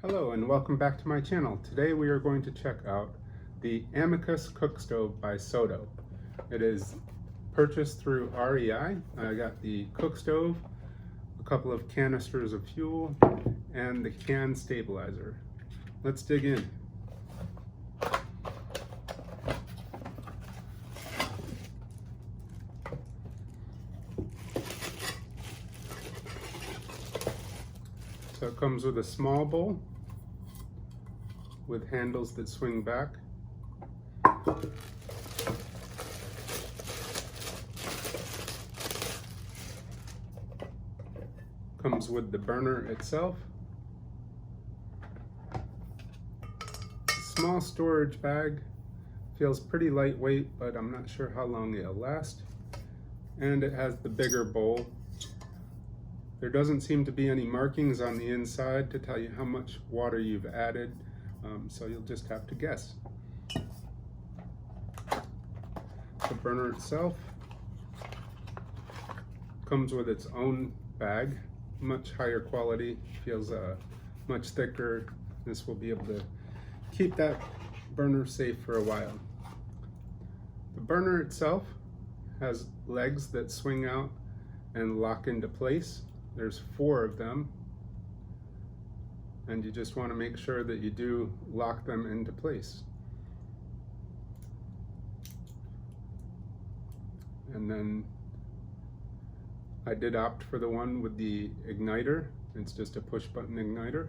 Hello and welcome back to my channel. Today we are going to check out the Amicus cook stove by Soto. It is purchased through REI. I got the cook stove, a couple of canisters of fuel, and the can stabilizer. Let's dig in. So it comes with a small bowl with handles that swing back. Comes with the burner itself. Small storage bag. Feels pretty lightweight, but I'm not sure how long it'll last. And it has the bigger bowl. There doesn't seem to be any markings on the inside to tell you how much water you've added, so you'll just have to guess. The burner itself comes with its own bag, much higher quality, feels much thicker. This will be able to keep that burner safe for a while. The burner itself has legs that swing out and lock into place. There's 4 of them, and you just want to make sure that you do lock them into place. And then I did opt for the one with the igniter. It's just a push button igniter.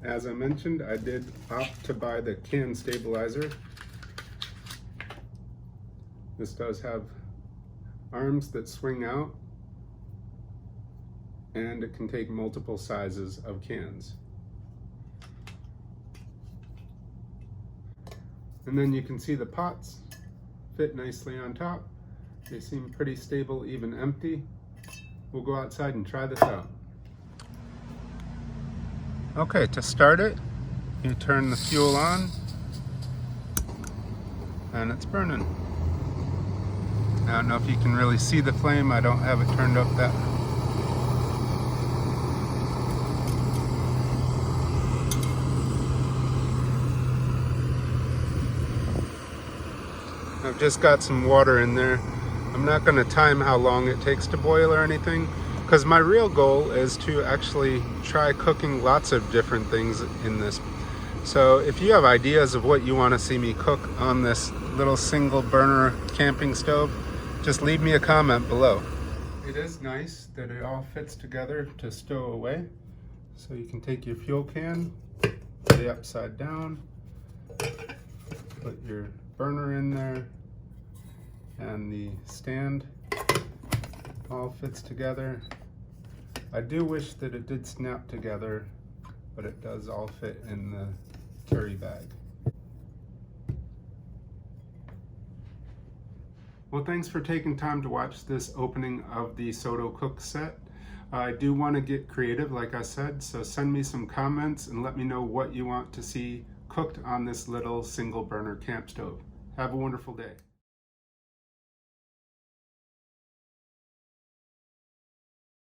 As I mentioned, I did opt to buy the can stabilizer. This does have arms that swing out, and it can take multiple sizes of cans. And then you can see the pots fit nicely on top. They seem pretty stable, even empty. We'll go outside and try this out. Okay, to start it, you turn the fuel on, and it's burning. I don't know if you can really see the flame. I don't have it turned up that. I've just got some water in there. I'm not going to time how long it takes to boil or anything, because my real goal is to actually try cooking lots of different things in this. So if you have ideas of what you want to see me cook on this little single burner camping stove, just leave me a comment below. It is nice that it all fits together to stow away. So you can take your fuel can, put it upside down, put your burner in there, and the stand all fits together. I do wish that it did snap together, but it does all fit in the carry bag. Well, thanks for taking time to watch this opening of the Soto Cook set. I do want to get creative, like I said, so send me some comments and let me know what you want to see cooked on this little single burner camp stove. Have a wonderful day.